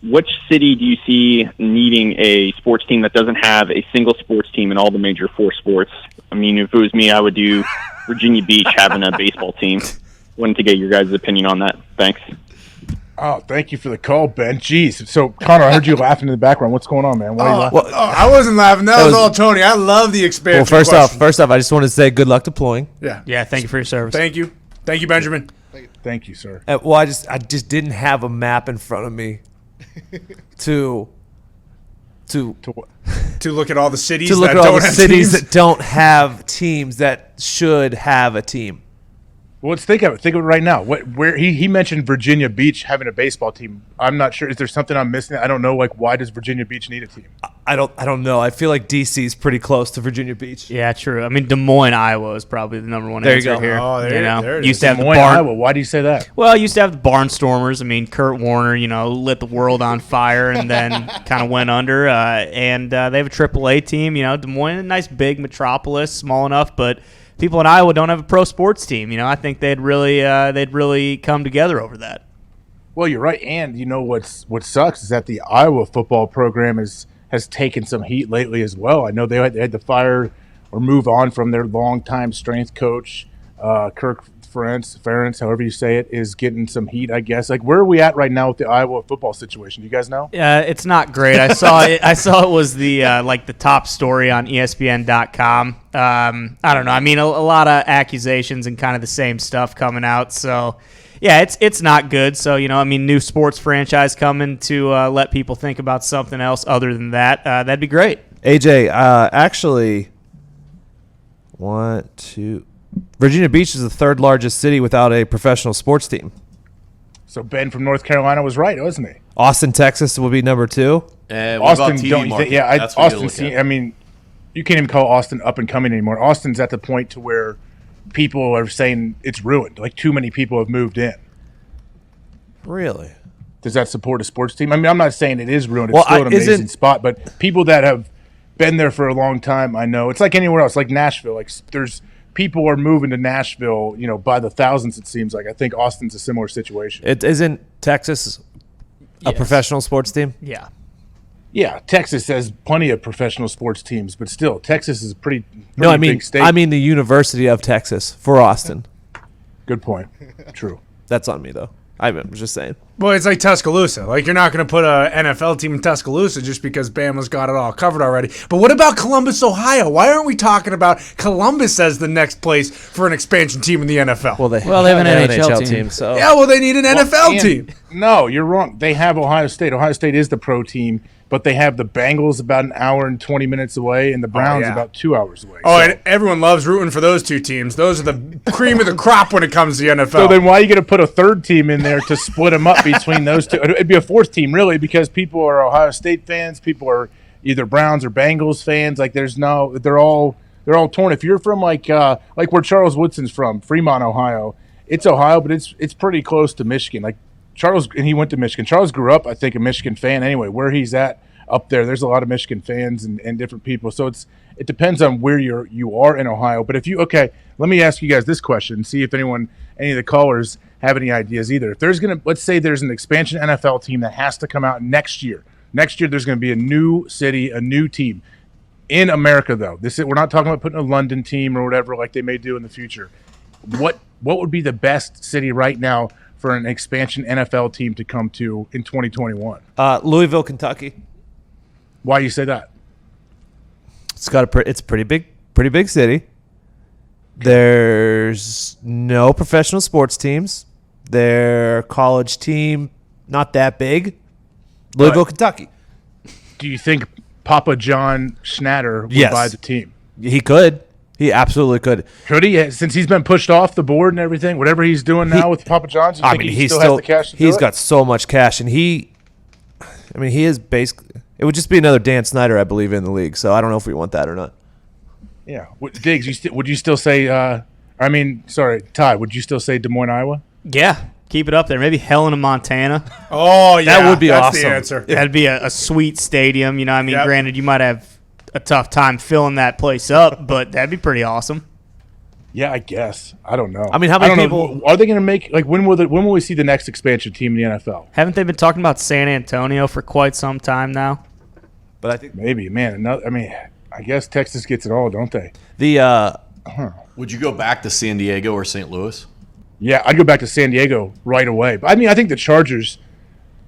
which city do you see needing a sports team that doesn't have a single sports team in all the major four sports? I mean, if it was me, I would do Virginia Beach having a baseball team. Wanted to get your guys' opinion on that. Thanks. Oh, thank you for the call, Ben. Jeez. So, Connor, I heard you laughing in the background. What's going on, man? Why are you laughing? I wasn't laughing. That was all Tony. I love the expansion. Well, first off, I just wanted to say good luck deploying. Yeah. Thank you for your service. Thank you, Benjamin. Thank you, sir. Well, I just didn't have a map in front of me to look at all the cities that don't have teams that should have a team. Well, let's think of it. Think of it right now. Where he mentioned Virginia Beach having a baseball team. I'm not sure. Is there something I'm missing? I don't know. Like, why does Virginia Beach need a team? I don't know. I feel like DC is pretty close to Virginia Beach. Yeah, true. I mean, Des Moines, Iowa is probably the number one There you answer go. here. Oh, there it used is. to have Des the Moines, barn. Iowa. Why do you say that? Well, used to have the Barnstormers. I mean, Kurt Warner, lit the world on fire and then kind of went under. And they have a AAA team. Des Moines, a nice big metropolis, small enough, but people in Iowa don't have a pro sports team. I think they'd really come together over that. Well, you're right. And what sucks is that the Iowa football program has taken some heat lately as well. I know they had to fire or move on from their longtime strength coach, Kirk Ferentz, however you say it, is getting some heat, I guess. Like, where are we at right now with the Iowa football situation? Do you guys know? It's not great. I saw it was the the top story on ESPN.com. I don't know. I mean, a lot of accusations and kind of the same stuff coming out. So, yeah, it's not good. So, new sports franchise coming to let people think about something else other than that. That'd be great. AJ, actually, Virginia Beach is the third largest city without a professional sports team. So Ben from North Carolina was right, wasn't he? Austin, Texas will be number 2. Austin, don't you think? Yeah, Austin. I mean, you can't even call Austin up and coming anymore. Austin's at the point to where people are saying it's ruined. Like, too many people have moved in. Really? Does that support a sports team? I mean, I'm not saying it is ruined. It's still an amazing spot, but people that have been there for a long time, I know it's like anywhere else, like Nashville. Like, there's people are moving to Nashville, by the thousands. It seems like. I think Austin's a similar situation. It isn't Texas a professional sports team? Yeah. Yeah, Texas has plenty of professional sports teams, but still, Texas is a pretty big state. I mean the University of Texas for Austin. Good point. True. That's on me though. I'm just saying. Well, it's like Tuscaloosa. Like, you're not going to put an NFL team in Tuscaloosa just because Bama's got it all covered already. But what about Columbus, Ohio? Why aren't we talking about Columbus as the next place for an expansion team in the NFL? Well, they have an NHL team. So yeah, well, they need an NFL team. No, you're wrong. They have Ohio State. Ohio State is the pro team, but they have the Bengals about an hour and 20 minutes away and the Browns about 2 hours away. Oh, and everyone loves rooting for those two teams. Those are the cream of the crop when it comes to the NFL. So then why are you going to put a third team in there to split them up between those two? It'd be a fourth team, really, because people are Ohio State fans. People are either Browns or Bengals fans. Like, they're all torn. If you're from like where Charles Woodson's from, Fremont, Ohio, it's Ohio, but it's pretty close to Michigan. Like, Charles, and he went to Michigan. Charles grew up, I think, a Michigan fan anyway. Where he's at up there's a lot of Michigan fans and different people. So it depends on where you are in Ohio. But let me ask you guys this question, see if any of the callers have any ideas either. If let's say there's an expansion NFL team that has to come out next year. Next year there's going to be a new city, a new team. In America, though, we're not talking about putting a London team or whatever like they may do in the future. What would be the best city right now for an expansion NFL team to come to in 2021? Louisville, Kentucky. Why you say that? It's a pretty big city. There's no professional sports teams. Their college team not that big. Louisville, Kentucky. Do you think Papa John Schnatter would buy the team? He could. He absolutely could. Could he? Since he's been pushed off the board and everything, whatever he's doing now with Papa John's, he still has the cash to do it? He's got so much cash, and he is basically. It would just be another Dan Snyder, I believe, in the league. So I don't know if we want that or not. Yeah, Diggs, would you still say? Ty, would you still say Des Moines, Iowa? Yeah, keep it up there. Maybe Helena, Montana. Oh, yeah, that would be that's awesome. The answer. That'd be a sweet stadium. Granted, you might have a tough time filling that place up, but that'd be pretty awesome. Yeah, I guess. I don't know. I mean, how many I don't people- know. Are they going to make when will we see the next expansion team in the NFL? Haven't they been talking about San Antonio for quite some time now? But I think Maybe, man. I guess Texas gets it all, don't they? the Would you go back to San Diego or St. Louis? Yeah, I'd go back to San Diego right away. But I think the Chargers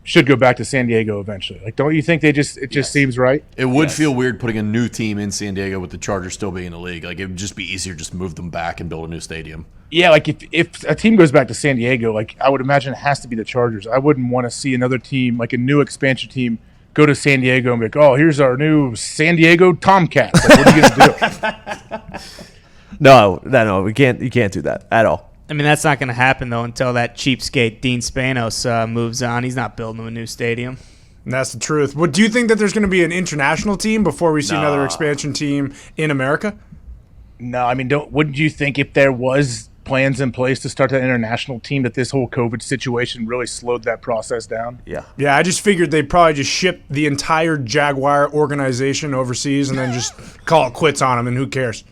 should go back to San Diego eventually. Like, don't you think it just seems right? It would feel weird putting a new team in San Diego with the Chargers still being in the league. Like, it would just be easier just to move them back and build a new stadium. Yeah, like if a team goes back to San Diego, like I would imagine it has to be the Chargers. I wouldn't want to see another team, like a new expansion team, go to San Diego and be like, oh, here's our new San Diego Tomcats. Like, what are you gonna do? no, we can't. You can't do that at all. I mean, that's not going to happen, though, until that cheapskate Dean Spanos moves on. He's not building a new stadium. And that's the truth. But do you think that there's going to be an international team before we see another expansion team in America? No, wouldn't you think if there was plans in place to start that international team that this whole COVID situation really slowed that process down? Yeah. Yeah, I just figured they'd probably just ship the entire Jaguar organization overseas and then just call it quits on them, and who cares?